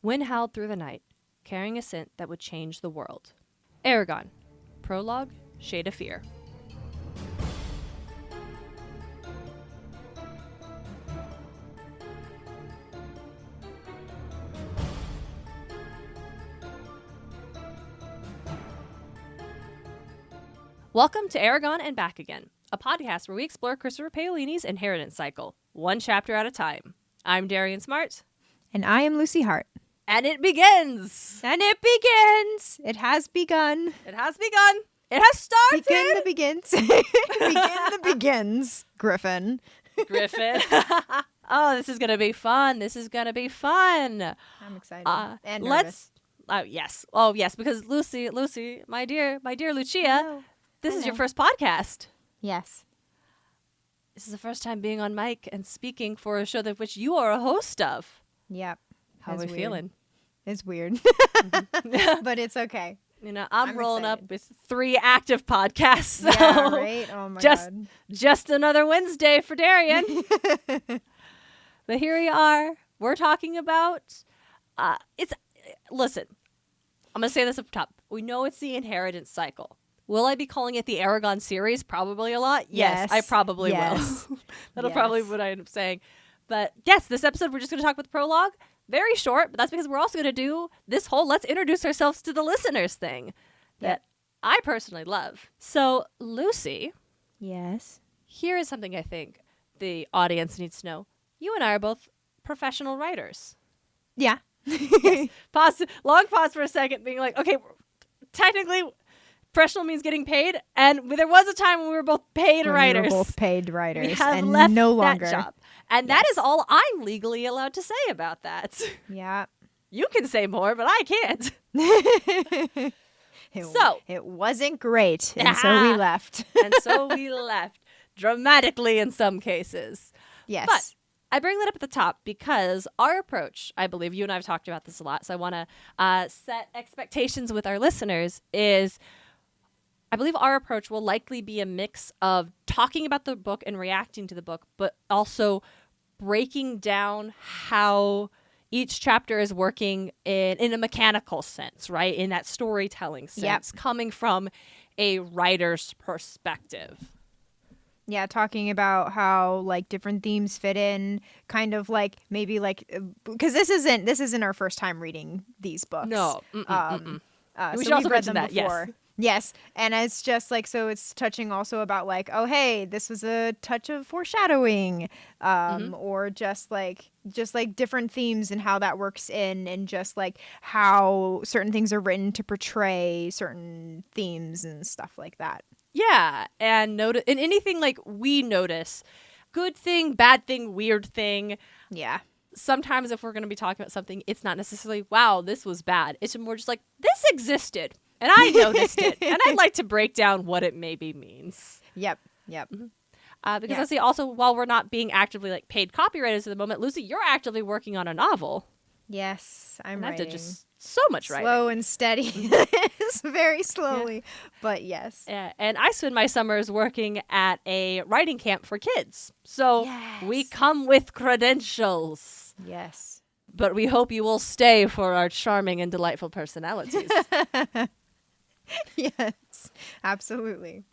Wind howled through the night, carrying a scent that would change the world. Eragon. Prologue, Shade of Fear. Welcome to Eragon and Back Again, a podcast where we explore Christopher Paolini's inheritance cycle, one chapter at a time. I'm Darien Smartt. And I am Lucy Hart. And it begins! And it begins! It has begun. It has begun! It has started! Begin the begins. Begin the begins, Griffin. Griffin. Oh, this is going to be fun. This is going to be fun. I'm excited. And nervous. Yes. Oh, yes, because Lucy, my dear Lucia, Hello. This is your first podcast. Yes. This is the first time being on mic and speaking for a show that which you are a host of. Yep. How are we feeling? It's weird. But it's okay. You know, I'm rolling excited. up with 3 active podcasts. So Yeah, right? Oh my God. Just another Wednesday for Darien. But here we are. We're talking about listen, I'm going to say this up top. We know it's the inheritance cycle. Will I be calling it the Eragon series? Probably a lot. Yes. I probably will. That'll probably be what I end up saying. But yes, this episode we're just going to talk about the prologue. Very short, but that's because we're also going to do this whole let's introduce ourselves to the listeners thing that I personally love. So, Lucy. Yes. Here is something I think the audience needs to know. You and I are both professional writers. Yeah. Yes. Long pause for a second, being like, okay, technically, professional means getting paid, and there was a time when we were both paid writers. We were both paid writers, we have and left no longer. That job. And that is all I'm legally allowed to say about that. Yeah. You can say more, but I can't. It wasn't great, and so we left. And so we left, dramatically in some cases. Yes. But I bring that up at the top because our approach, I believe, you and I have talked about this a lot, so I want to set expectations with our listeners, is I believe our approach will likely be a mix of talking about the book and reacting to the book, but also breaking down how each chapter is working in a mechanical sense, right? In that storytelling sense, coming from a writer's perspective. Yeah, talking about how like different themes fit in, kind of like maybe like because this isn't our first time reading these books. No. We should so also we've read mention them that, before. yes. Yes, and it's just like, so it's touching also about like, oh hey, this was a touch of foreshadowing, or just like different themes and how that works in, and just like how certain things are written to portray certain themes and stuff like that. Yeah, and anything like we notice, good thing, bad thing, weird thing. Yeah. Sometimes if we're going to be talking about something, it's not necessarily, wow, this was bad. It's more just like, this existed. And I noticed it, and I'd like to break down what it maybe means. Yep. Because I see also, while we're not being actively like paid copywriters at the moment, Lucy, you're actively working on a novel. Yes, I'm writing. writing. Just so much writing. Slow and steady. It's very slowly, but yes. And I spend my summers working at a writing camp for kids. So we come with credentials. Yes. But we hope you will stay for our charming and delightful personalities. Yes, absolutely.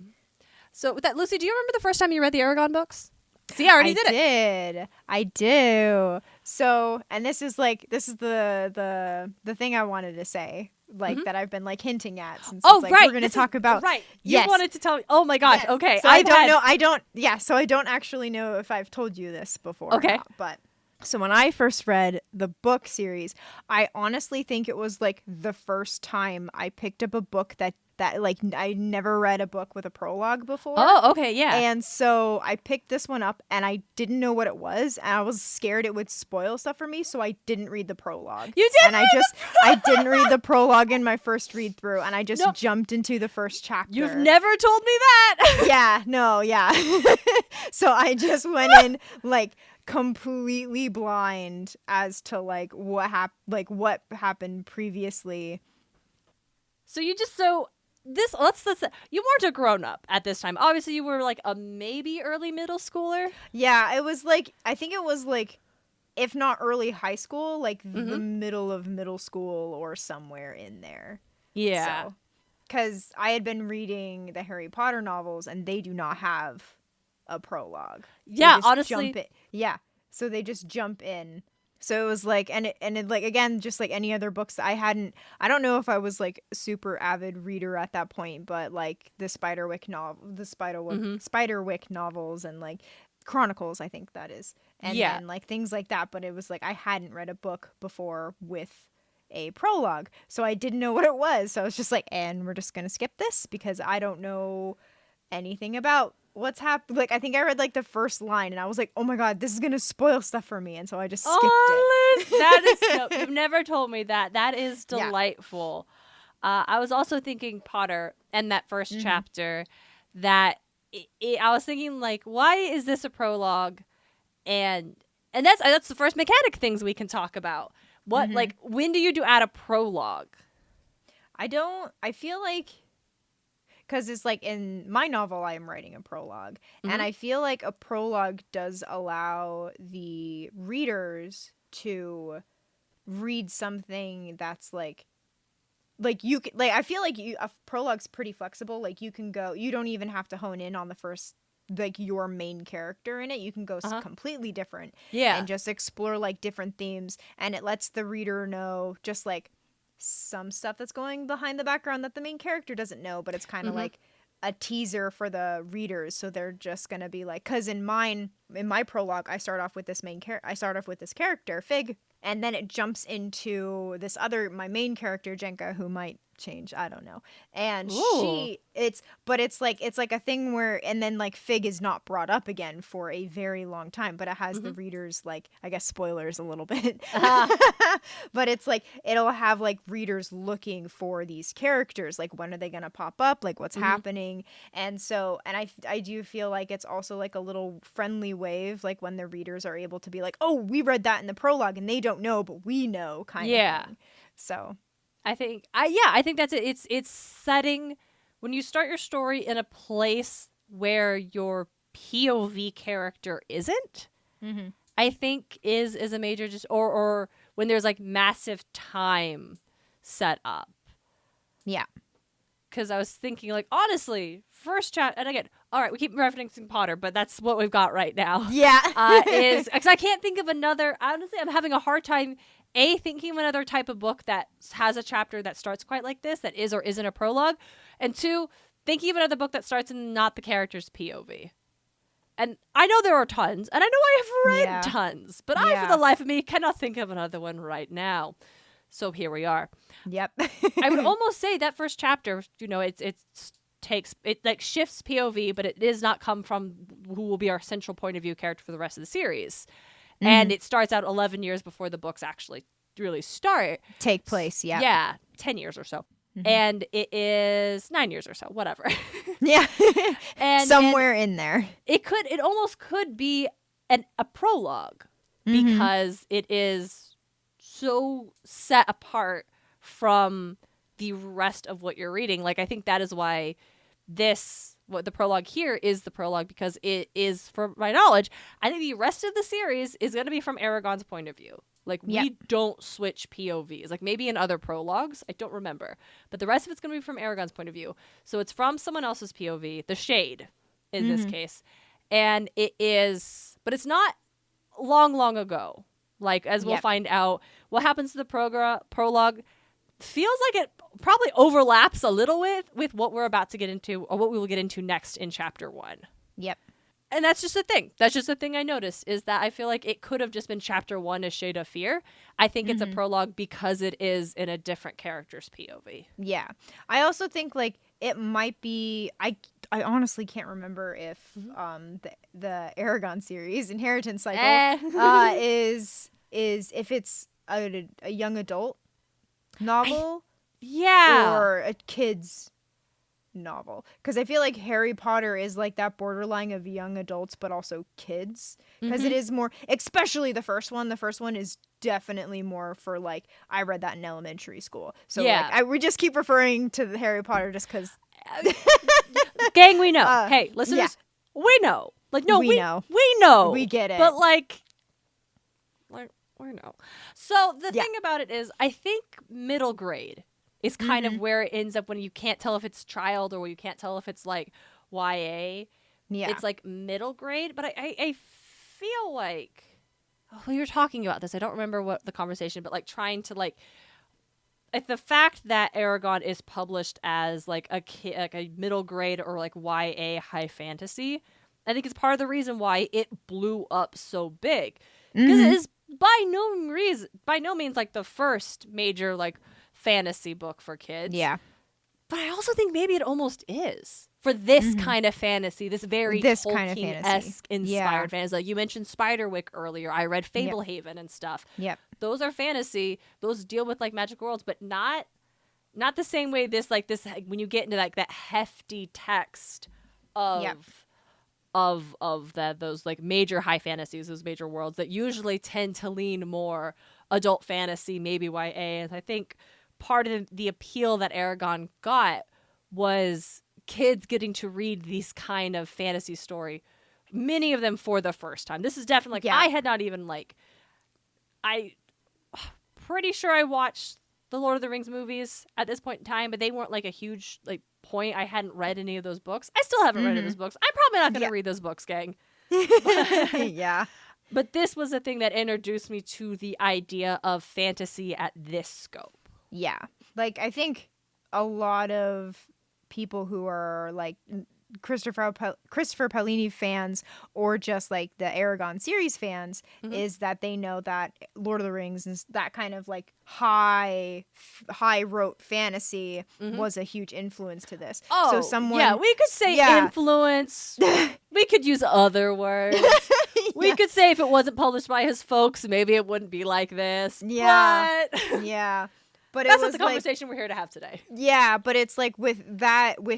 So with that, Lucy, do you remember the first time you read the Eragon books? See, I already did it. I do. So, and this is the thing I wanted to say, like that I've been like hinting at since it's like we're going to talk about. Right. Yes. You wanted to tell me. Oh my gosh. Yes. Okay. So I don't actually know if I've told you this before. Okay. Or not, but so when I first read the book series, I honestly think it was like the first time I picked up a book that like I never read a book with a prologue before. Oh, okay, yeah. And so I picked this one up and I didn't know what it was, and I was scared it would spoil stuff for me, so I didn't read the prologue. You did? And I didn't read the prologue in my first read through, and I just jumped into the first chapter. You've never told me that. Yeah. So I just went in like completely blind as to like what happened previously. So you weren't a grown up at this time. Obviously you were like a maybe early middle schooler. Yeah, it was like, I think it was like if not early high school, like the middle of middle school or somewhere in there. Yeah. So, because I had been reading the Harry Potter novels and they do not have a prologue. Yeah, honestly. So they just jump in. So it was like, and it like, again, just like any other books that I don't know if I was like a super avid reader at that point, but like the Spiderwick novels and like Chronicles, I think that is. And then like things like that. But it was like, I hadn't read a book before with a prologue. So I didn't know what it was. So I was just like, and we're just going to skip this because I don't know anything about what's happened. Like, I think I read like the first line and I was like, oh my God, this is going to spoil stuff for me. And so I just skipped it. Liz, that is, no, you've never told me that. That is delightful. I was also thinking Potter and that first chapter that I was thinking like, why is this a prologue? And that's the first mechanic things we can talk about. What, like, when do you add a prologue? I feel like, because it's like in my novel, I am writing a prologue. And I feel like a prologue does allow the readers to read something that's like you can, like, I feel like a prologue's pretty flexible. Like, you can go, you don't even have to hone in on the first, like, your main character in it. You can go completely different and just explore like different themes, and it lets the reader know just like some stuff that's going behind the background that the main character doesn't know, but it's kind of like a teaser for the readers, so they're just gonna be like, because in my prologue I start off with this character Fig, and then it jumps into this my main character Jenka, who might change, I don't know, and it's like a thing where, and then like Fig is not brought up again for a very long time, but it has the readers, like, I guess spoilers a little bit, but it's like it'll have like readers looking for these characters, like when are they gonna pop up, like what's happening, and I do feel like it's also like a little friendly wave, like when the readers are able to be like, oh, we read that in the prologue and they don't know but we know, kind of thing. So I think that's it. It's setting, when you start your story in a place where your POV character isn't, I think is a major or when there's like massive time set up. Yeah. Because I was thinking, like, honestly, first chapter, and again, all right, we keep referencing Potter, but that's what we've got right now. Yeah. Is because I can't think of another. Honestly, I'm having a hard time thinking of another type of book that has a chapter that starts quite like this, that is or isn't a prologue, and two, thinking of another book that starts in not the character's POV. And I know there are tons, and I know I have read tons, but I, for the life of me, cannot think of another one right now. So here we are. Yep. I would almost say that first chapter, you know, it like shifts POV, but it does not come from who will be our central point of view character for the rest of the series. And it starts out 11 years before the books actually really take place. Yeah. Yeah. 10 years or so. And it is 9 years or so, whatever. Yeah. and somewhere in there. It almost could be a prologue, because it is so set apart from the rest of what you're reading. Like, I think that is why what the prologue here is the prologue, because it is, from my knowledge, I think the rest of the series is going to be from Eragon's point of view. Like, we don't switch POVs. Like, maybe in other prologues, I don't remember, but the rest of it's going to be from Eragon's point of view. So it's from someone else's POV, the Shade in this case. And it is, but it's not long ago. Like, as we'll find out, what happens to the prologue feels like it probably overlaps a little with what we're about to get into, or what we will get into next in chapter 1. Yep. And that's just the thing. That's just the thing I noticed, is that I feel like it could have just been chapter 1 as Shade of Fear. I think it's a prologue because it is in a different character's POV. Yeah. I also think, like, it might be, I honestly can't remember if the Eragon series, Inheritance Cycle, is if it's a young adult novel or a kid's novel, because I feel like Harry Potter is like that borderline of young adults but also kids, because it is more, especially the first one is definitely more for, like, I read that in elementary school, so like we just keep referring to the Harry Potter just because gang, we know. Hey, listeners, we know, like, no, we know, we get it, but like or no. So the Yeah. thing about it is, I think middle grade is kind of where it ends up when you can't tell if it's child or you can't tell if it's like YA. Yeah. It's like middle grade, but I feel like we were talking about this. I don't remember what the conversation, but like trying to like the fact that Eragon is published as like a middle grade or like YA high fantasy, I think is part of the reason why it blew up so big, because it is by no means like the first major like fantasy book for kids. Yeah. But I also think maybe it almost is for this kind of fantasy, this very Tolkien-esque inspired fantasy. Like you mentioned Spiderwick earlier. I read Fablehaven and stuff. Yep. Those are fantasy. Those deal with like magic worlds, but not the same way this when you get into like that hefty text of those like major high fantasies, those major worlds that usually tend to lean more adult fantasy, maybe YA. And I think part of the appeal that Eragon got was kids getting to read these kind of fantasy story, many of them for the first time. This is definitely like, I had not even like, pretty sure I watched the Lord of the Rings movies at this point in time, but they weren't like a huge like point. I hadn't read any of those books. I still haven't read any of those books. I'm probably not going to read those books, gang. Yeah. But this was the thing that introduced me to the idea of fantasy at this scope. Yeah. Like, I think a lot of people who are, like, Christopher Paolini fans or just, like, the Eragon series fans is that they know that Lord of the Rings and that kind of, like, high-wrote fantasy was a huge influence to this. Oh, so someone... yeah, we could say influence. We could use other words. We could say if it wasn't published by his folks, maybe it wouldn't be like this. Yeah. But... yeah. But that's it was not the conversation we're here to have today. Yeah, but it's like with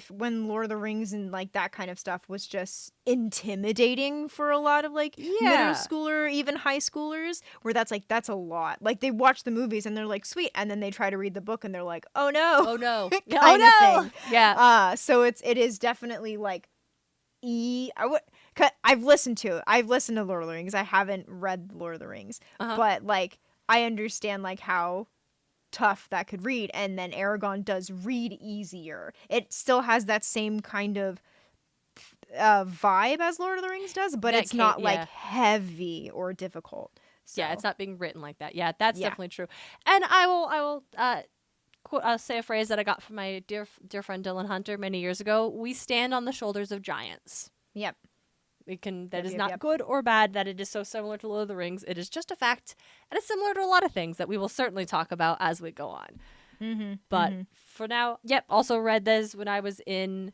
when Lord of the Rings and like that kind of stuff was just intimidating for a lot of like middle schooler, even high schoolers, where that's a lot. Like they watch the movies and they're like, sweet, and then they try to read the book and they're like, oh no. Oh no. kind of thing. Yeah. So it is definitely like I've listened to Lord of the Rings. I haven't read Lord of the Rings, but like I understand like how tough that could read, and then Eragon does read easier. It still has that same kind of vibe as Lord of the Rings does, but it's not like heavy or difficult. So. Yeah, it's not being written like that. Yeah, that's definitely true. And I will say a phrase that I got from my dear friend Dylan Hunter many years ago. We stand on the shoulders of giants. Yep. That is not good or bad that it is so similar to Lord of the Rings. It is just a fact, and it's similar to a lot of things that we will certainly talk about as we go on. But for now, also read this when I was in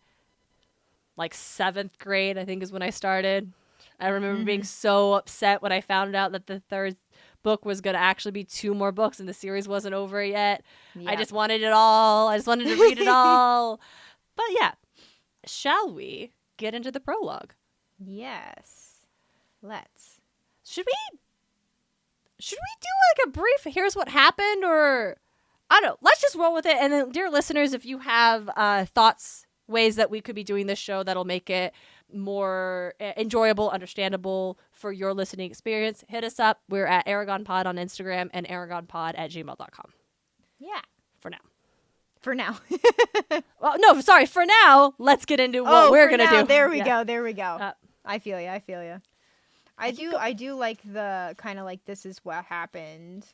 like 7th grade, I think is when I started. I remember being so upset when I found out that the third book was going to actually be 2 more books and the series wasn't over yet. Yep. I just wanted it all. I just wanted to read it all. But yeah, shall we get into the prologue? Yes. Let's. Should we do like a brief here's what happened, or I don't know, let's just roll with it. And then dear listeners, if you have thoughts, ways that we could be doing this show that'll make it more enjoyable, understandable for your listening experience, hit us up. We're at Eragon Pod on Instagram and eragonpod@gmail.com. Yeah. For now. Well, no, sorry. For now, let's get into what we're going to do. There we go. I feel you. I do like the kind of like this is what happened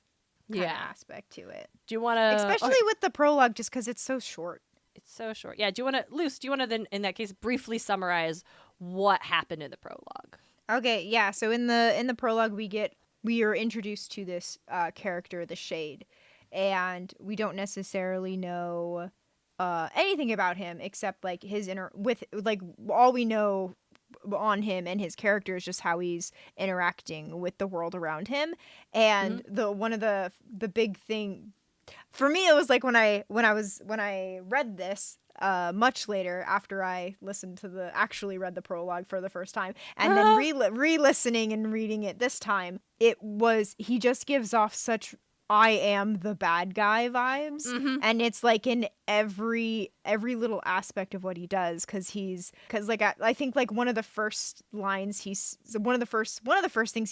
kind of aspect to it. Do you want to... Especially with the prologue, just because it's so short. It's so short. Yeah, do you want to then, in that case, briefly summarize what happened in the prologue? Okay, yeah. So in the prologue, we are introduced to this character, the Shade, and we don't necessarily know anything about him except like all we know on him and his character is just how he's interacting with the world around him. And one of the big thing for me, it was like when I read this much later after I actually read the prologue for the first time, and then re-listening and reading it this time, he just gives off such I am the bad guy vibes. Mm-hmm. And it's like in every little aspect of what he does, because like I think like one of the first things he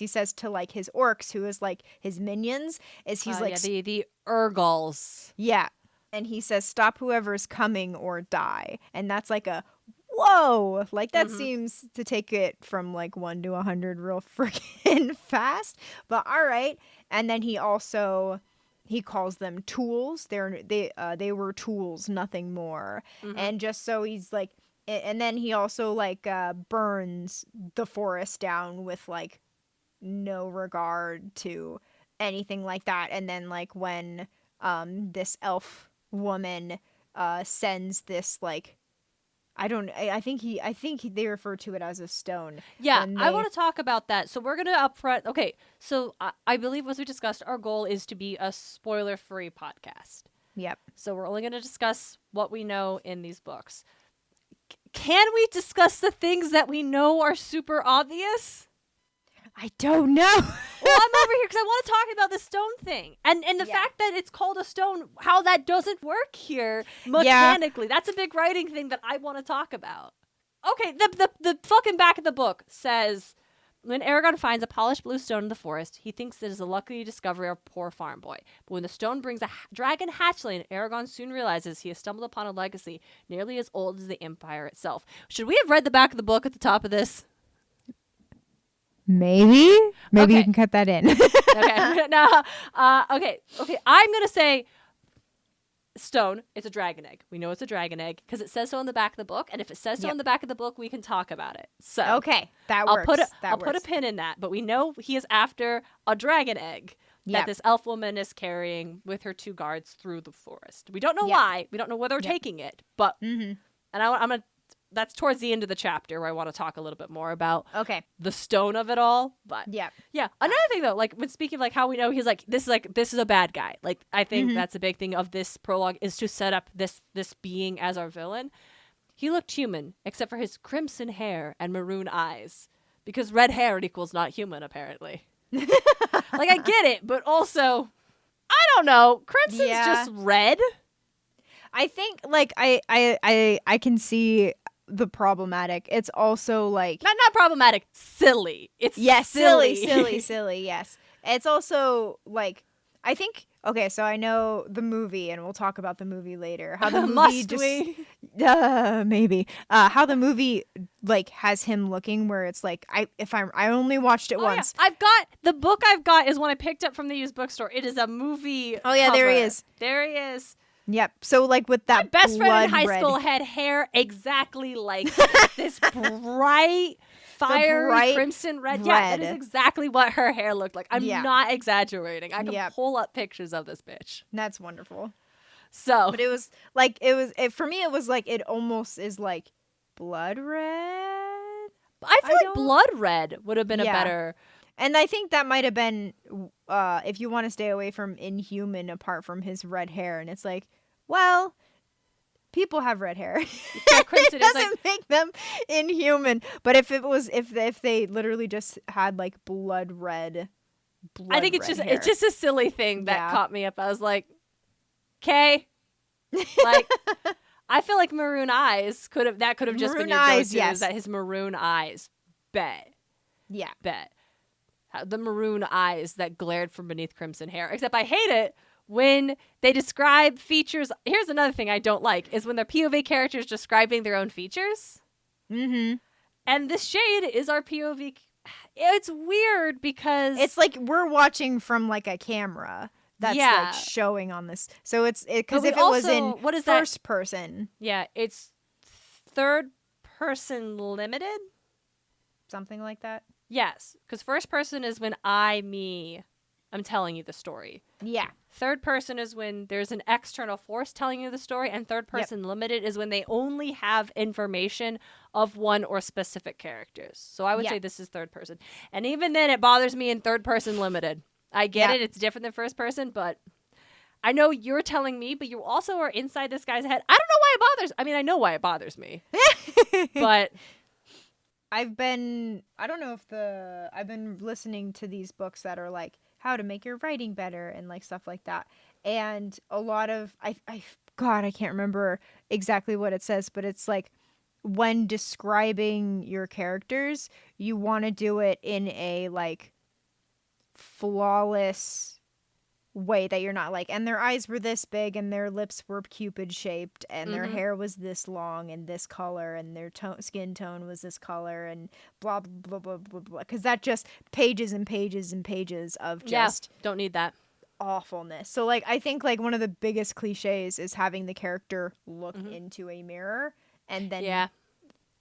says to like his orcs, who is like his minions, is he's like the Urgals. Yeah. And he says, stop whoever's coming or die. And that's like a whoa. Like that seems to take it from like 1 to 100 real freaking fast. But all right. And then he calls them tools. They were tools, nothing more. And just so he's like, and then he also like burns the forest down with like no regard to anything like that. And then like when this elf woman sends this like I think they refer to it as a stone. Yeah, I want to talk about that. So we're going to upfront. Okay, so I believe, as we discussed, our goal is to be a spoiler-free podcast. Yep. So we're only going to discuss what we know in these books. Can we discuss the things that we know are super obvious? I don't know. Well, I'm over here because I want to talk about the stone thing. And the fact that it's called a stone, how that doesn't work here mechanically. Yeah. That's a big writing thing that I want to talk about. Okay, the fucking back of the book says, when Eragon finds a polished blue stone in the forest, he thinks it is a lucky discovery of a poor farm boy. But when the stone brings a dragon hatchling, Eragon soon realizes he has stumbled upon a legacy nearly as old as the Empire itself. Should we have read the back of the book at the top of this? Maybe okay. You can cut that in. Okay. No. Okay. I'm gonna say stone. It's a dragon egg. We know it's a dragon egg because it says so in the back of the book. And if it says so in the back of the book, we can talk about it. So okay, that works. I'll put a pin in that. But we know he is after a dragon egg that this elf woman is carrying with her 2 guards through the forest. We don't know why. We don't know where they're taking it. But and I'm gonna. That's towards the end of the chapter where I want to talk a little bit more about the stone of it all. But yeah. Another thing though, like when speaking of like how we know he's like this is a bad guy. Like I think that's a big thing of this prologue is to set up this being as our villain. He looked human except for his crimson hair and maroon eyes, because red hair equals not human apparently. Like I get it, but also I don't know. Crimson's just red. I think like I can see the problematic. It's also like not problematic, silly. It's silly. Yes, it's also like I think so I know the movie, and we'll talk about the movie later. How the movie maybe how the movie like has him looking where it's like I only watched it once. Yeah. The book I've got is one I picked up from the used bookstore. It is a movie. Oh yeah, cover. There he is. Yep. So like with that, my best friend in high school had hair exactly like this bright, fiery crimson red. Yeah, that is exactly what her hair looked like. I'm not exaggerating. I can pull up pictures of this bitch. That's wonderful. So, but it was for me. It was like it almost is like blood red. I feel like blood red would have been a better. And I think that might have been if you want to stay away from Inhuman apart from his red hair. And it's like, well, people have red hair. It doesn't make them inhuman. But if they literally just had like blood red I think it's just a silly thing that caught me up. I was like, okay. Like I feel like maroon eyes could have just been your go-to. Is that his maroon eyes? Bet. Yeah. Bet. The maroon eyes that glared from beneath crimson hair. Except I hate it when they describe features. Here's another thing I don't like is when they're POV characters describing their own features. Mm-hmm. And this shade is our POV. It's weird because it's like we're watching from like a camera that's like showing on this. So it's because if it was in first person. Yeah, it's third person limited. Something like that. Yes, because first person is when I'm telling you the story. Yeah. Third person is when there's an external force telling you the story, and third person limited is when they only have information of one or specific characters. So I would say this is third person. And even then, it bothers me in third person limited. I get it. It's different than first person, but I know you're telling me, but you also are inside this guy's head. I don't know why it bothers. I mean, I know why it bothers me, but... I've been listening to these books that are like how to make your writing better and like stuff like that. And a lot of God, I can't remember exactly what it says, but it's like when describing your characters, you want to do it in a like flawless way that you're not like, and their eyes were this big and their lips were cupid shaped and their hair was this long and this color and their skin tone was this color and blah blah blah blah blah, because that just pages and pages and pages of just don't need that awfulness. So like I think like one of the biggest cliches is having the character look into a mirror and then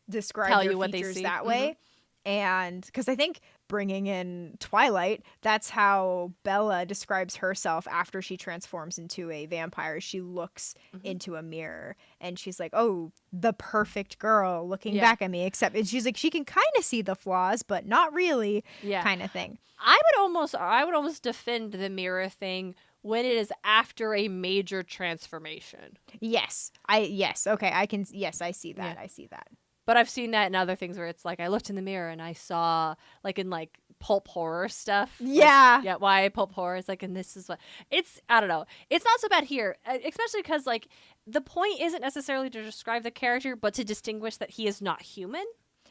describe tell their you what features they see that way. And because I think bringing in Twilight, that's how Bella describes herself after she transforms into a vampire. She looks into a mirror and she's like, oh, the perfect girl looking back at me, except she's like, she can kind of see the flaws, but not really, kind of thing. I would almost defend the mirror thing when it is after a major transformation. Yes. Okay. I see that. I see that. But I've seen that in other things where it's like I looked in the mirror and I saw like in like pulp horror stuff. Yeah. Like, why pulp horror? It's like, and this is what it's, I don't know. It's not so bad here, especially because like the point isn't necessarily to describe the character, but to distinguish that he is not human.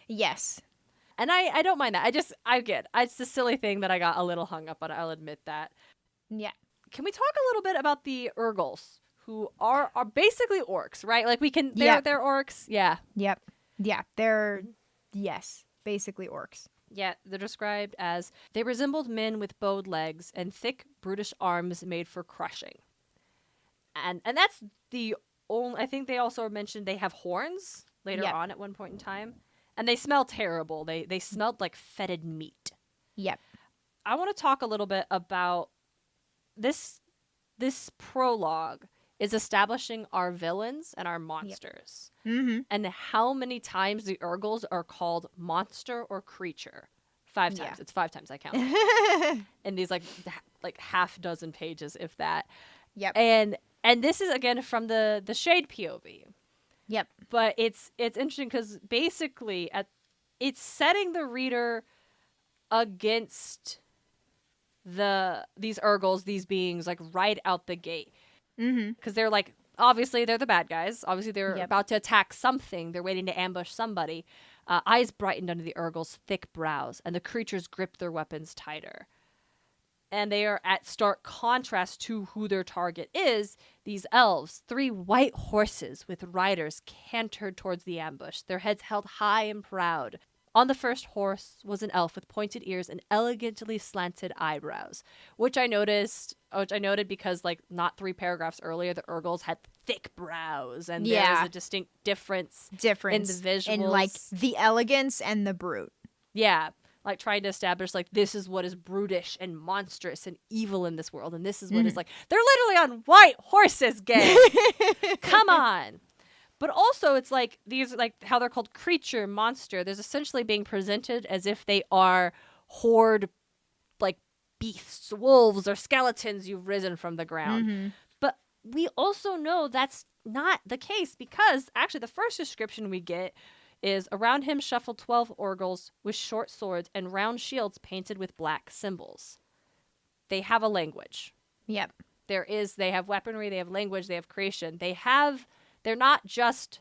Yes. And I don't mind that. It's a silly thing that I got a little hung up on. I'll admit that. Yeah. Can we talk a little bit about the Urgles, who are basically orcs, right? Like they're orcs. Yeah. Yep. Yeah, they're, basically orcs. Yeah, they're described as, they resembled men with bowed legs and thick, brutish arms made for crushing. And that's the only, I think they also mentioned they have horns later on at one point in time. And they smell terrible. They smelled like fetid meat. Yep. I want to talk a little bit about this prologue is establishing our villains and our monsters. And how many times the Urgles are called monster or creature. 5 times. Yeah. It's 5 times I count. And these like half dozen pages, if that. Yep. And this is again from the shade POV. Yep. But it's interesting because basically it's setting the reader against these Urgles, these beings, like right out the gate. Because they're like, obviously they're the bad guys. Obviously they're about to attack something. They're waiting to ambush somebody. Eyes brightened under the Urgles' thick brows, and the creatures gripped their weapons tighter. And they are at stark contrast to who their target is, these elves. 3 white horses with riders cantered towards the ambush, their heads held high and proud. On the first horse was an elf with pointed ears and elegantly slanted eyebrows, which I noted because, like, not 3 paragraphs earlier, the Urgles had thick brows, and there's a distinct difference in the visuals. In, like, the elegance and the brute. Yeah, like, trying to establish, like, this is what is brutish and monstrous and evil in this world, and this is what is, like, they're literally on white horses, gang! Come on! But also, it's like these, like how they're called creature, monster. There's essentially being presented as if they are horde, like beasts, wolves, or skeletons you've risen from the ground. But we also know that's not the case because actually the first description we get is around him shuffled 12 Urgles with short swords and round shields painted with black symbols. They have a language. Yep. They have weaponry, they have language, they have creation. They're not just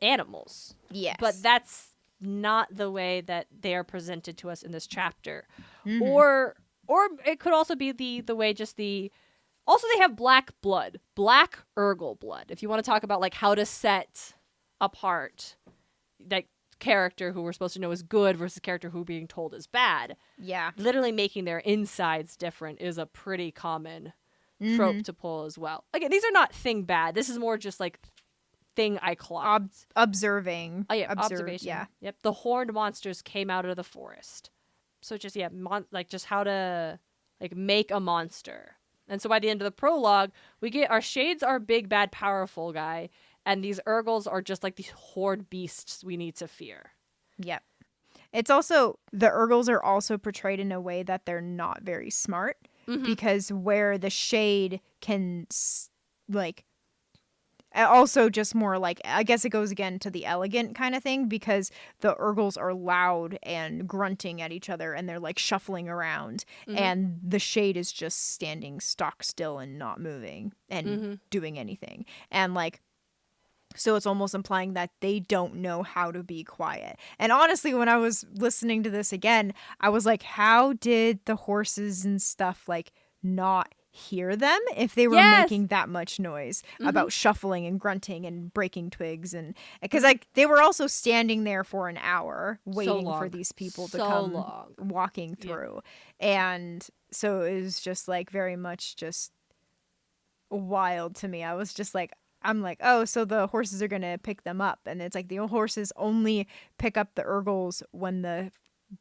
animals. Yes. But that's not the way that they are presented to us in this chapter. Or it could also be the way also they have black blood. Black Urgle blood. If you want to talk about like how to set apart that character who we're supposed to know is good versus character who being told is bad. Yeah. Literally making their insides different is a pretty common trope to pull as well. Again, these are not thing bad. This is more just like thing I clocked. Observing. Oh, yeah, observation. Yeah. Yep. The horned monsters came out of the forest. So just, just how to, like, make a monster. And so by the end of the prologue, we get our shades are big, bad, powerful guy, and these Urgles are just, like, these horde beasts we need to fear. Yep. It's also, the Urgles are also portrayed in a way that they're not very smart, because where the shade can, like, also just more like, I guess it goes again to the elegant kind of thing, because the Urgles are loud and grunting at each other, and they're like shuffling around, and the shade is just standing stock still and not moving and doing anything. And like, so it's almost implying that they don't know how to be quiet. And honestly, when I was listening to this again, I was like, how did the horses and stuff like not hear them if they were making that much noise about shuffling and grunting and breaking twigs? And because like they were also standing there for an hour waiting for these people to come walking through. And so it was just like very much just wild to me. I was just like, I'm like, oh, so the horses are going to pick them up. And it's like the horses only pick up the Urgles when the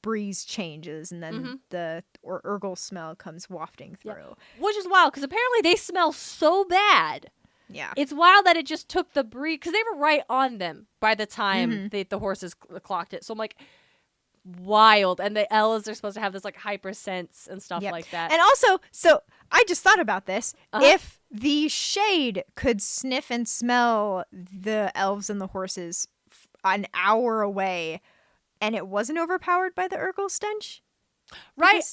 breeze changes, and then the Urgle smell comes wafting through. Yeah. Which is wild, because apparently they smell so bad. Yeah. It's wild that it just took the breeze, because they were right on them by the time the horses clocked it. So I'm like, wild. And the elves are supposed to have this like hyper sense and stuff like that. And also, so I just thought about this. If the shade could sniff and smell the elves and the horses an hour away, and it wasn't overpowered by the Urgle stench, right? Because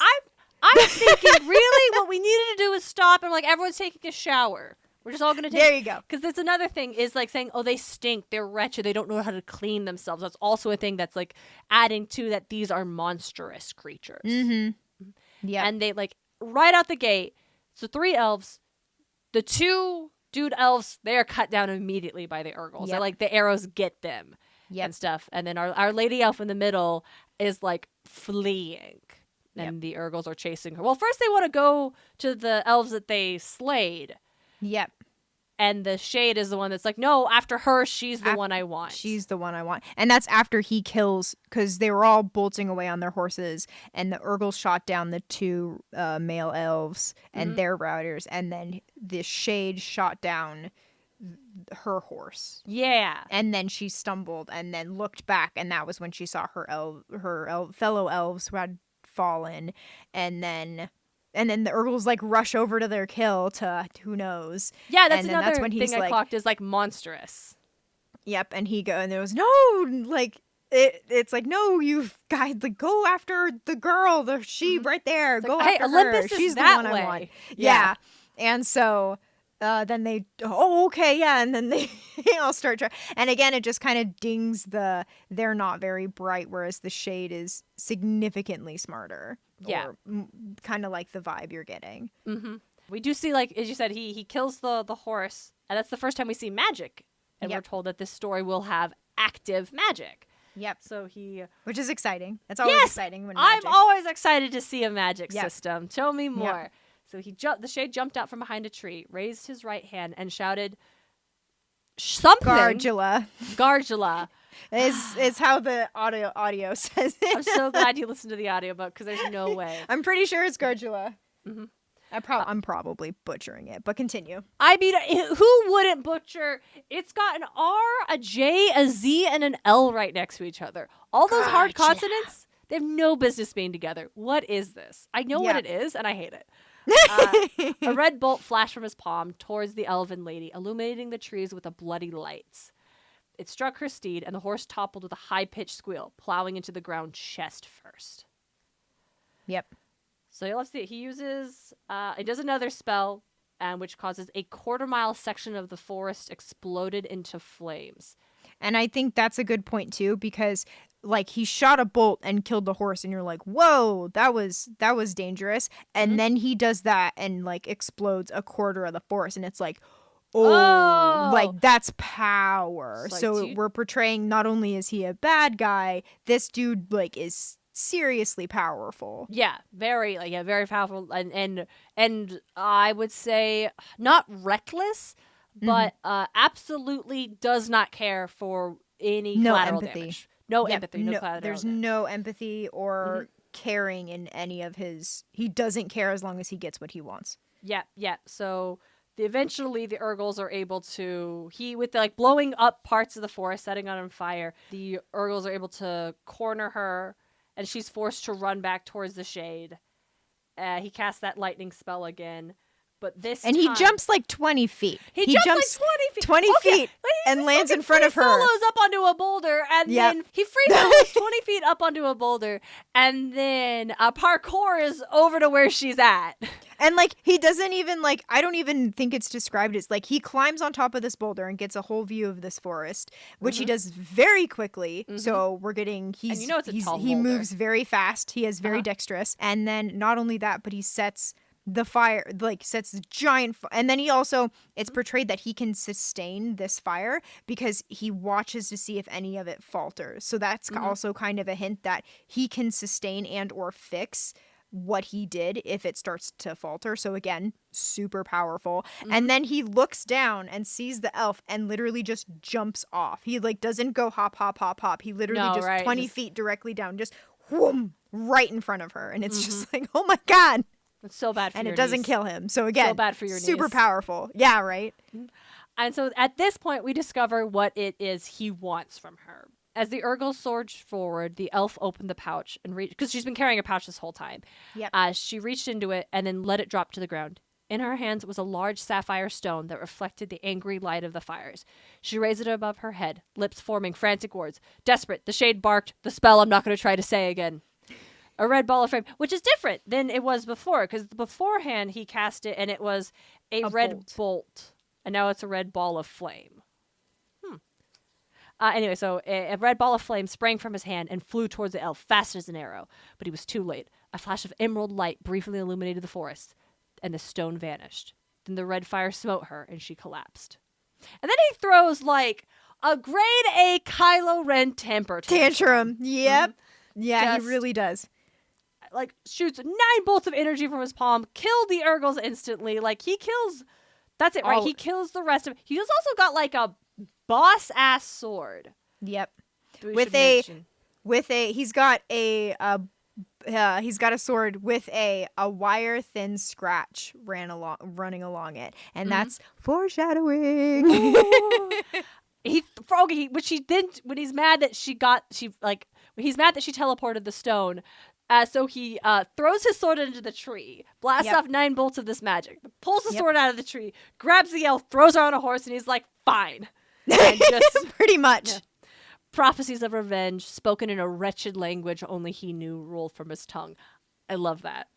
I'm thinking, really, what we needed to do is stop and like everyone's taking a shower. We're just all gonna take. There you go. Because that's another thing is like saying, oh, they stink, they're wretched, they don't know how to clean themselves. That's also a thing that's like adding to that these are monstrous creatures. Yeah. And they like right out the gate. So 3 elves, the 2 dude elves, they are cut down immediately by the Urgles. They're like the arrows get them and stuff. And then our lady elf in the middle is like fleeing. And the Urgles are chasing her. Well, first they want to go to the elves that they slayed. Yep. And the shade is the one that's like, no, after her, she's the one I want. She's the one I want. And that's after he kills, because they were all bolting away on their horses, and the Urgle shot down the 2 male elves and their riders, and then the shade shot down her horse. Yeah. And then she stumbled and then looked back, and that was when she saw her fellow elves who had fallen, and then the Urgles like rush over to their kill to who knows. Yeah, that's another thing I clocked is like monstrous. Yep, and there was no like it's like, no, you guys, like go after the girl, she right there. It's go like, after Olympus her. is She's that the one way. I want. Yeah. And so then they and then they all start trying. And again, it just kind of dings they're not very bright, whereas the shade is significantly smarter. Yeah. Or kind of like the vibe you're getting. We do see, like, as you said, he kills the horse, and that's the first time we see magic. And we're told that this story will have active magic. Yep. So which is exciting. That's always exciting when magic. I'm always excited to see a magic system. Show me more. Yep. So the shade jumped out from behind a tree, raised his right hand, and shouted something. Gargula. Is how the audio says it. I'm so glad you listened to the audiobook, because there's no way. I'm pretty sure it's Gargula. I'm probably butchering it, but continue. I mean, who wouldn't butcher? It's got an R, a J, a Z, and an L right next to each other. All those hard consonants, they have no business being together. What is this? I know what it is, and I hate it. A red bolt flashed from his palm towards the elven lady, illuminating the trees with a bloody light. It struck her steed, and the horse toppled with a high-pitched squeal, plowing into the ground chest first. Yep. So let's see. He uses, he does another spell, which causes a quarter-mile section of the forest exploded into flames. And I think that's a good point too, because like he shot a bolt and killed the horse, and you're like, whoa, that was dangerous. And then he does that and like explodes a quarter of the forest, and it's like, oh, like that's power. Like, so we're portraying not only is he a bad guy, this dude like is seriously powerful. Yeah, very powerful, and I would say not reckless, but absolutely does not care for any collateral damage. No empathy, no collateral. There's no empathy or caring in any of his. He doesn't care as long as he gets what he wants. Yeah. So eventually the Urgles are able to, with like blowing up parts of the forest, setting it on fire, the Urgles are able to corner her, and she's forced to run back towards the shade. He casts that lightning spell again. But this And time, he jumps like 20 feet. He jumps like 20 feet. 20 feet and lands in front of her. He solos up onto a boulder, and then he free solos 20 feet up onto a boulder, and then parkours over to where she's at. And, like, he doesn't even, like, I don't even think it's described as, like, he climbs on top of this boulder and gets a whole view of this forest, which he does very quickly. So we're getting, and you know it's a tall he boulder. moves very fast. He is very dexterous. And then not only that, but he sets the fire, like, sets the giant and then he also, it's portrayed that he can sustain this fire because he watches to see if any of it falters. So that's also kind of a hint that he can sustain and or fix what he did if it starts to falter. So again, super powerful. And then he looks down and sees the elf and literally just jumps off. He, like, doesn't go hop, hop, hop, hop. He literally 20 feet directly down, just whoom, right in front of her. And it's just like, oh my God. It's so bad for and your it doesn't knees. kill him. So again, so bad for your super knees. powerful. Yeah, right? And so at this point, we discover what it is he wants from her. As the Urgles surged forward, the elf opened the pouch and reached, because she's been carrying a pouch this whole time. Yep. She reached into it and then let it drop to the ground. In her hands was a large sapphire stone that reflected the angry light of the fires. She raised it above her head, lips forming frantic words. Desperate, the shade barked, the spell I'm not going to try to say again. A red ball of flame, which is different than it was before, because beforehand he cast it and it was a red bolt. And now it's a red ball of flame. Anyway, so a red ball of flame sprang from his hand and flew towards the elf, fast as an arrow. But he was too late. A flash of emerald light briefly illuminated the forest, and the stone vanished. Then the red fire smote her, and she collapsed. And then he throws, like, a grade A Kylo Ren temper tantrum. Yep. Yeah, he really does. Like, shoots 9 bolts of energy from his palm, killed the Urgles instantly. Like, he kills... That's it, right? He kills the rest of... He's also got, like, a boss-ass sword. Yep. He's got a sword with a wire-thin scratch running along it. And that's foreshadowing. When he's mad that she teleported the stone. So he throws his sword into the tree, blasts off 9 bolts of this magic, pulls the sword out of the tree, grabs the elf, throws her on a horse, and he's like, fine. And just pretty much. Prophecies of revenge, spoken in a wretched language only he knew, rolled from his tongue. I love that.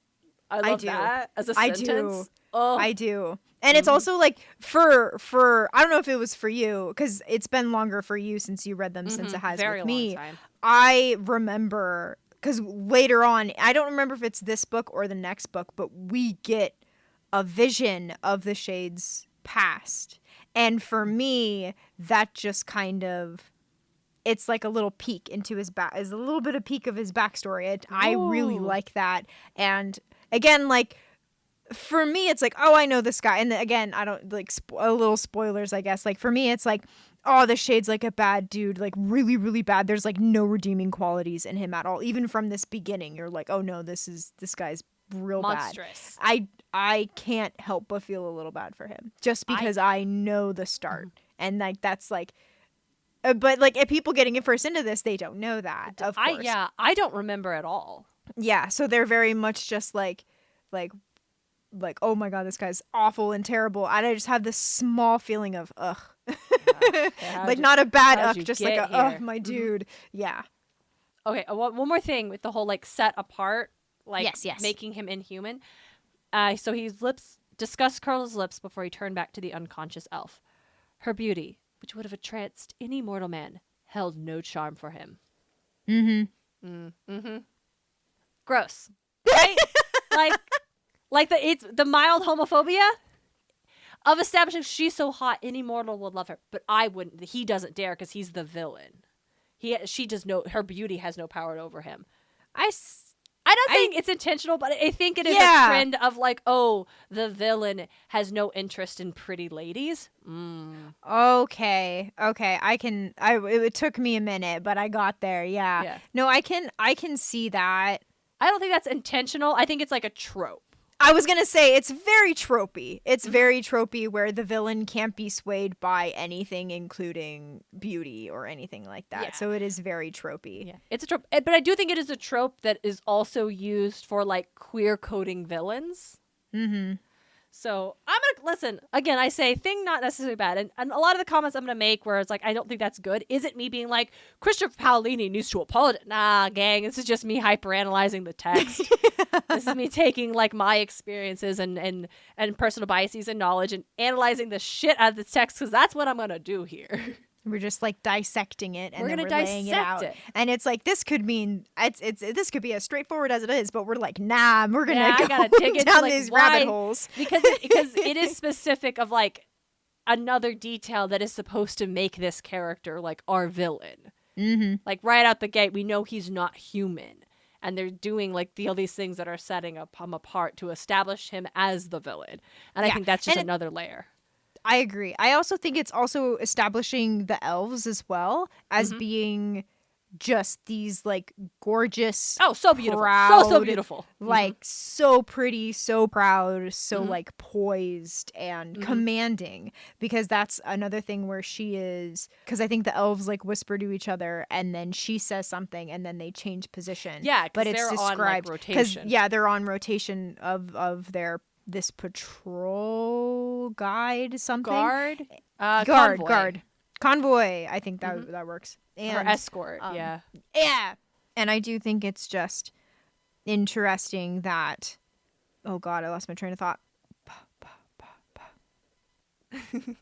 I love that as a sentence. Do. Oh. I do. And it's also like for I don't know if it was for you, because it's been longer for you since you read them since it has Very with me. long time. I remember, because later on, I don't remember if it's this book or the next book, but we get a vision of the Shade's past. And for me, that just kind of, it's like a little peek into his is a little bit of peek of his backstory. I really like that. And again, like, for me, it's like, oh, I know this guy. And then, again, I don't, like, a little spoilers, I guess. Like, for me, it's like, oh, the Shade's like a bad dude, like really, really bad. There's like no redeeming qualities in him at all. Even from this beginning, you're like, oh no, this guy's real monstrous. Bad. I can't help but feel a little bad for him just because I know the start. And like, that's like, but like, if people getting it first into this, they don't know that, of course. I don't remember at all. Yeah. So they're very much just like, oh my God, this guy's awful and terrible. And I just have this small feeling of, ugh. Like, not a bad ugh, just like a, ugh, my dude. Yeah. Okay, one more thing with the whole, like, set apart, like, yes. making him inhuman. So discussed Curl's lips before he turned back to the unconscious elf. Her beauty, which would have entranced any mortal man, held no charm for him. Gross. Right? like the mild homophobia of establishing she's so hot any mortal would love her, but I wouldn't. He doesn't dare because he's the villain. She does her beauty has no power over him. I don't think it's intentional, but I think it is a trend of like, oh, the villain has no interest in pretty ladies. Okay. It took me a minute, but I got there. Yeah. No, I can see that. I don't think that's intentional. I think it's like a trope. I was going to say, it's very tropey. It's very tropey where the villain can't be swayed by anything, including beauty or anything like that. Yeah. So it is very tropey. Yeah, it's a trope. But I do think it is a trope that is also used for, like, queer coding villains. So I'm gonna listen again. I say thing not necessarily bad, and a lot of the comments I'm gonna make where it's like I don't think that's good isn't me being like Christopher Paolini needs to apologize. Nah, gang, this is just me hyperanalyzing the text. This is me taking like my experiences and personal biases and knowledge and analyzing the shit out of this text because that's what I'm gonna do here. We're just like dissecting it and then we're laying it dissect out. it. And it's like this could mean this could be as straightforward as it is, but we're like, nah, we're gonna go dig into, down like, these why? rabbit holes. because it is specific of like another detail that is supposed to make this character like our villain. Mm-hmm. Like right out the gate, we know he's not human. And they're doing like all these things that are setting him apart to establish him as the villain. And I think that's just another layer. I agree. I also think it's also establishing the elves as well as being just these like gorgeous, so beautiful, proud, so beautiful, like so pretty, so proud, so like poised and commanding. Because that's another thing where she is. Because I think the elves like whisper to each other, and then she says something, and then they change position. Yeah, but it's they're described on, like, rotation. they're on rotation of their this patrol guide something convoy. I think that works. And or escort, yeah. And I do think it's just interesting that oh god, I lost my train of thought. Can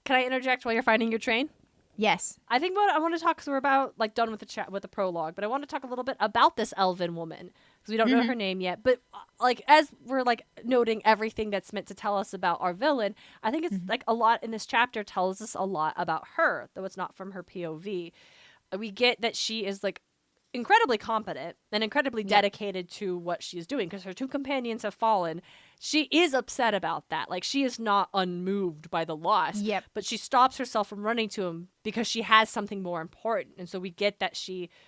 I interject while you're finding your train? Yes. I think what I want to talk, because we're about like done with the chat with the prologue, but I want to talk a little bit about this elven woman because we don't know her name yet. But like as we're like noting everything that's meant to tell us about our villain, I think it's like a lot in this chapter tells us a lot about her, though it's not from her POV. We get that she is like incredibly competent and incredibly dedicated to what she's doing because her two companions have fallen. She is upset about that. Like, she is not unmoved by the loss. Yep. But she stops herself from running to him because she has something more important. And so we get that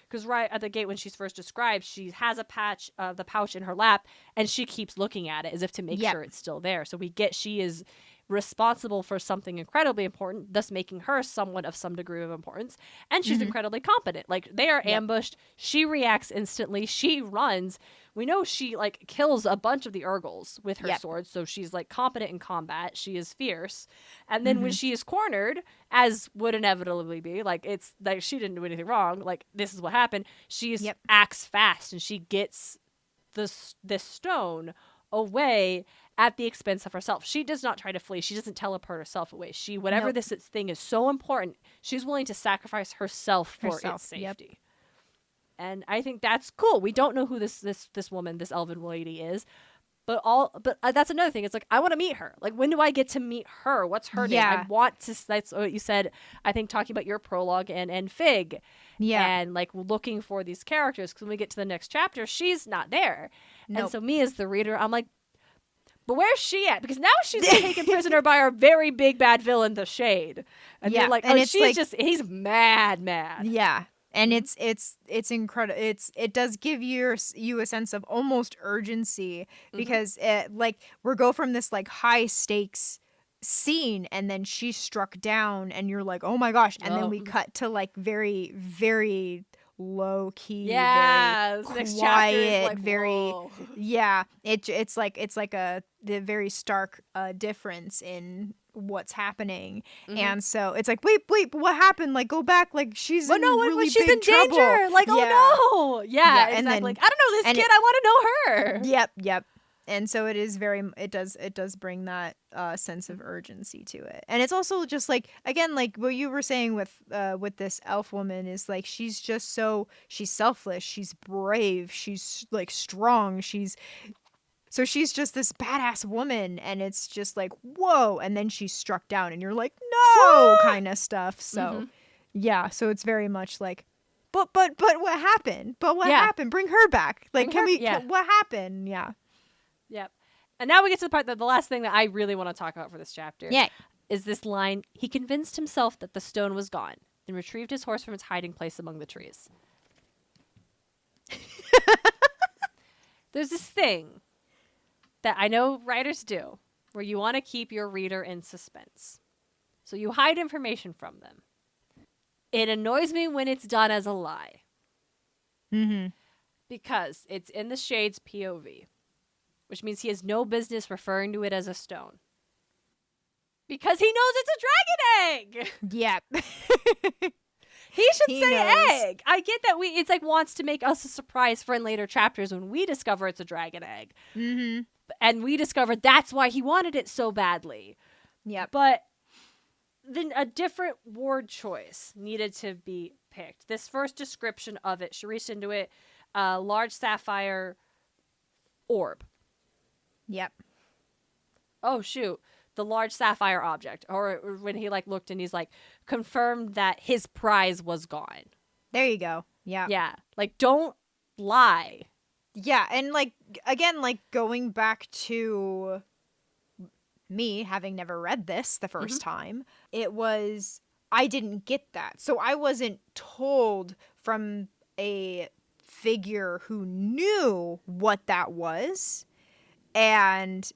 because right at the gate when she's first described, she has the pouch in her lap, and she keeps looking at it as if to make sure it's still there. So we get she is responsible for something incredibly important, thus making her someone of some degree of importance. And she's incredibly competent. Like, they are ambushed. She reacts instantly. She runs. We know she like kills a bunch of the Urgles with her sword, so she's like competent in combat. She is fierce, and then when she is cornered, as would inevitably be, like it's like she didn't do anything wrong. Like this is what happened. She acts fast, and she gets this stone away at the expense of herself. She does not try to flee. She doesn't teleport herself away. Whatever this thing is so important, she's willing to sacrifice herself for its safety. And I think that's cool. We don't know who this woman, this elven lady is, but that's another thing. It's like, I want to meet her. Like, when do I get to meet her? What's her name? I want to. That's what you said. I think talking about your prologue and Fig, and like looking for these characters. Because when we get to the next chapter, she's not there, and so me as the reader, I'm like, but where's she at? Because now she's taken prisoner by our very big bad villain, the Shade, and you're like, and she's like, he's mad. Yeah. And it's incredible. It does give you a sense of almost urgency because we go from this like high stakes scene, and then she's struck down, and you're like, oh my gosh, and then we cut to like very, very low key, very quiet, like, very whoa. It's like the very stark difference in what's happening, and so it's like wait, but what happened? Like, go back, like she's in really she's big in trouble. danger. Like, oh no, exactly. And then, like, I don't know this kid. I want to know her. Yep. And so it does bring that sense of urgency to it. And it's also just like, again, like what you were saying with this elf woman is like, she's selfless, she's brave, she's like strong, she's just this badass woman, and it's just like, whoa, and then she's struck down, and you're like, no, kind of stuff. So so it's very much like, but what happened? But what happened? Bring her back. Like, what happened? Yeah. Yep. And now we get to the part that the last thing that I really want to talk about for this chapter is this line. He convinced himself that the stone was gone and retrieved his horse from its hiding place among the trees. There's this thing that I know writers do where you want to keep your reader in suspense. So you hide information from them. It annoys me when it's done as a lie. Mm-hmm. Because it's in the Shade's POV. which means he has no business referring to it as a stone. Because he knows it's a dragon egg! Yep. He should He say knows. egg. I get that it's like wants to make us a surprise for in later chapters when we discover it's a dragon egg. Mm-hmm. And we discover that's why he wanted it so badly. Yep. But then a different word choice needed to be picked. This first description of it, Sharice into it, large sapphire orb. Yep. Oh, shoot. The large sapphire object. Or when he like looked and he's like, confirmed that his prize was gone. There you go. Yeah. Yeah. Like, don't lie. Yeah, and like again, like going back to me having never read this the first time, I didn't get that. So I wasn't told from a figure who knew what that was and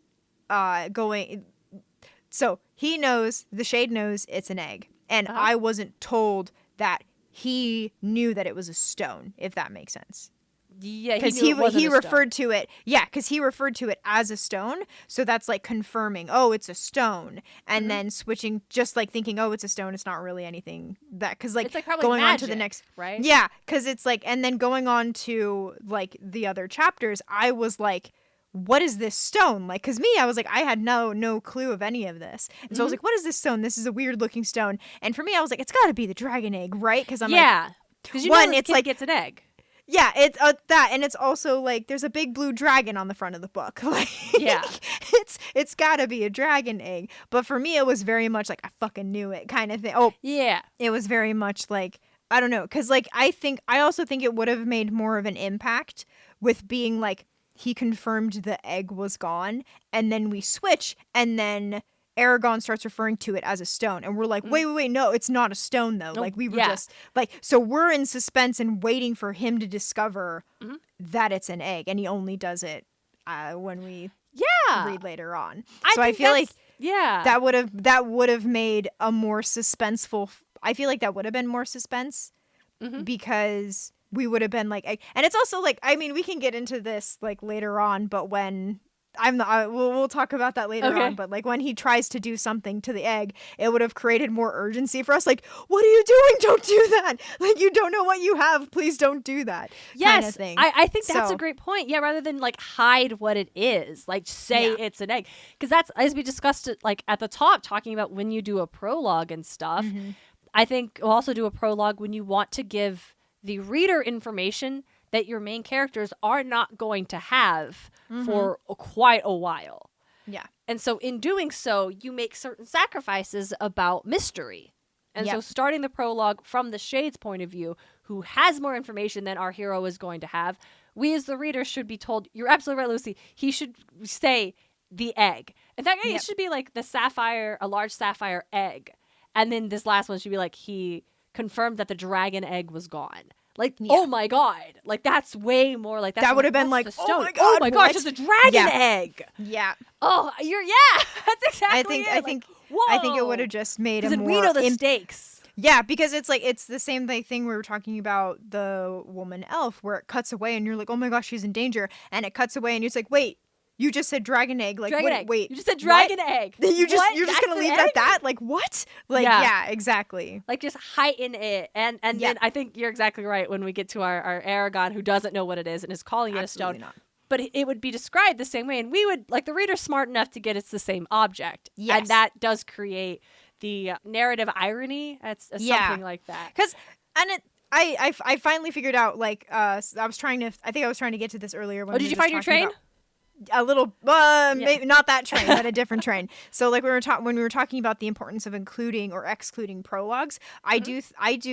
so he knows, the Shade knows it's an egg, and I wasn't told that he knew that it was a stone, if that makes sense. Yeah, because he referred to it. Yeah, because he referred to it as a stone. So that's like confirming, oh, it's a stone, and then switching, just like thinking, oh, it's a stone. It's not really anything that, because like, it's like probably going magic, on to the next, right? Yeah, because it's like, and then going on to like the other chapters, I was like, what is this stone? Like, because me, I was like, I had no clue of any of this, and so I was like, what is this stone? This is a weird looking stone, and for me, I was like, it's got to be the dragon egg, right? Because I'm like, because you know this kid gets an egg. Yeah, it's that, and it's also like there's a big blue dragon on the front of the book. Like, yeah, it's gotta be a dragon egg. But for me, it was very much like I fucking knew it kind of thing. Oh, yeah, it was very much like I don't know, because like I also think it would have made more of an impact with being like he confirmed the egg was gone, and then we switch, and then Eragon starts referring to it as a stone, and we're like, wait, no, it's not a stone though. Like we were just like, so we're in suspense and waiting for him to discover that it's an egg, and he only does it when we read later on. So I feel like that would have made a more suspenseful. I feel like that would have been more suspense because we would have been like, and it's also like, I mean, we can get into this like later on, but when. We'll talk about that later on, but like when he tries to do something to the egg, it would have created more urgency for us. Like, what are you doing? Don't do that. Like, you don't know what you have. Please don't do that. Yes, kind of thing. I think that's a great point. Yeah, rather than like hide what it is, like say it's an egg. Because that's, as we discussed it like at the top, talking about when you do a prologue and stuff, I think we'll also do a prologue when you want to give the reader information that your main characters are not going to have for quite a while. Yeah. And so in doing so, you make certain sacrifices about mystery. And so starting the prologue from the Shade's point of view, who has more information than our hero is going to have, we as the reader should be told, you're absolutely right, Lucy, he should say the egg. In fact, it should be like a large sapphire egg. And then this last one should be like, he confirmed that the dragon egg was gone. Like, oh my God. Like, that's way more like that would have been like, oh my gosh, it's a dragon egg. Yeah. Oh, that's exactly I think it would have just made a more... we know the stakes. Yeah, because it's like, it's the same thing we were talking about the woman elf, where it cuts away and you're like, oh my gosh, she's in danger. And it cuts away and you're like, wait, you just said dragon egg. Like, wait. You just said dragon egg. You're just going to leave it at that? Like, what? Like, yeah, exactly. Like, just heighten it. And then I think you're exactly right when we get to our Eragon, who doesn't know what it is and is calling it a stone. Not. But it would be described the same way. And we would, like, the reader's smart enough to get it's the same object. Yes. And that does create the narrative irony. It's something like that. Because, I finally figured out, like, I was trying to get to this earlier. When did you find your train? A little, maybe not that train, but a different train. So, like, when we were talking about the importance of including or excluding prologues, I do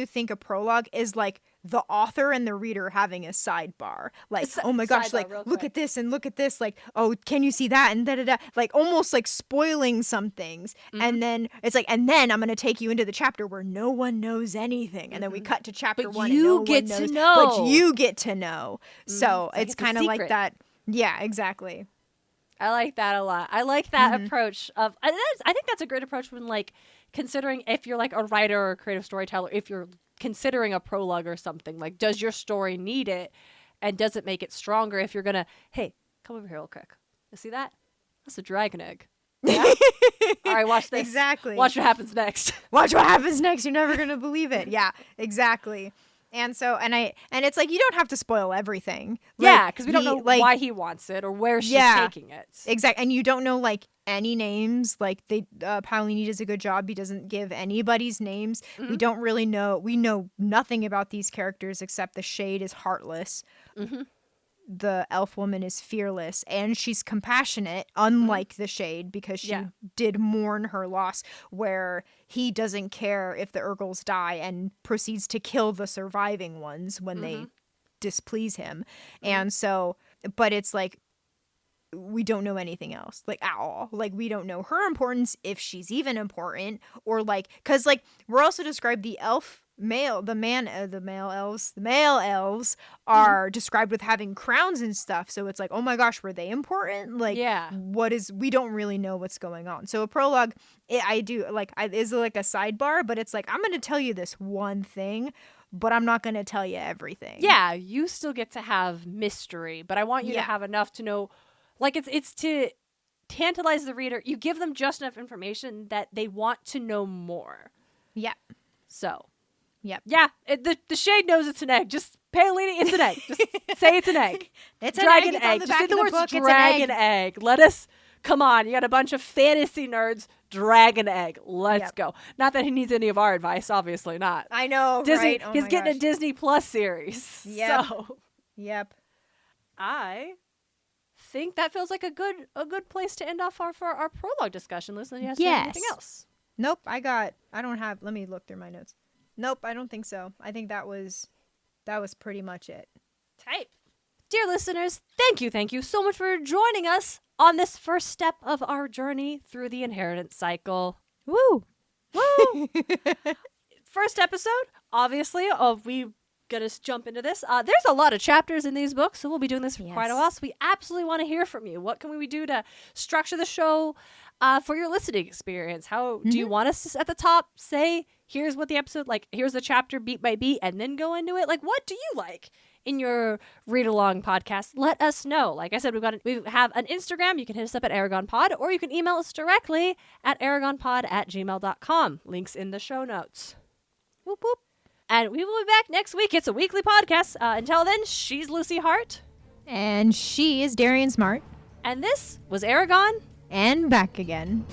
think a prologue is like the author and the reader having a sidebar. Like, oh my gosh, like, look at this and look at this. Like, oh, can you see that? And da-da-da. Like, almost like spoiling some things. And then it's like, and then I'm going to take you into the chapter where no one knows anything. And then we cut to chapter one and no one knows. But you get to know. So it's kind of like that. Yeah, exactly. I like that a lot. I like that approach of, I think that's a great approach when, like, considering if you're like a writer or a creative storyteller, if you're considering a prologue or something, like, does your story need it? And does it make it stronger if you're going to, hey, come over here real quick. You see that? That's a dragon egg. Yeah? All right, watch this. Exactly. Watch what happens next. Watch what happens next. You're never gonna believe it. Yeah, exactly. And so, and it's like, you don't have to spoil everything. Yeah, because we don't know why he wants it or where she's taking it. Exactly. And you don't know, like, any names. Like, Paolini does a good job. He doesn't give anybody's names. We don't really know. We know nothing about these characters except the Shade is heartless. The elf woman is fearless, and she's compassionate, unlike the Shade, because she did mourn her loss, where he doesn't care if the Urgles die and proceeds to kill the surviving ones when they displease him. And so, but it's like, we don't know anything else, like, at all. Like, we don't know her importance, if she's even important, or like, because like, we're also described the male elves are described with having crowns and stuff, so it's like, oh my gosh, were they important? Like, we don't really know what's going on. So a prologue, is like a sidebar, but it's like, I'm gonna tell you this one thing, but I'm not gonna tell you everything. Yeah, you still get to have mystery, but I want you to have enough to know, like, it's to tantalize the reader. You give them just enough information that they want to know more. Yeah. So yep. Yeah, the Shade knows it's an egg. Just, Paolini, it's an egg. Just say it's an egg. It's dragon an egg. Just say the words dragon egg. Come on, you got a bunch of fantasy nerds. Dragon egg. Let's go. Not that he needs any of our advice, obviously not. I know, Disney, right? Oh he's my getting gosh. a Disney Plus series. Yep. So, yep. I think that feels like a good place to end off for our prologue discussion. Listen, you have to say anything else? Nope, let me look through my notes. Nope, I don't think so. I think that was pretty much it. Tight. Dear listeners, thank you so much for joining us on this first step of our journey through the inheritance cycle. Woo! Woo! First episode, obviously, we gonna jump into this. There's a lot of chapters in these books, so we'll be doing this for quite a while. So we absolutely want to hear from you. What can we do to structure the show for your listening experience? How do you want us to, at the top, say, here's what the episode, like, here's the chapter beat by beat, and then go into it? Like, what do you like in your read-along podcast? Let us know. Like I said, we have an Instagram. You can hit us up at EragonPod, or you can email us directly at eragonpod@gmail.com. Links in the show notes. Whoop, whoop. And we will be back next week. It's a weekly podcast. Until then, she's Lucy Hart. And she is Darien Smartt. And this was Eragon. And back again.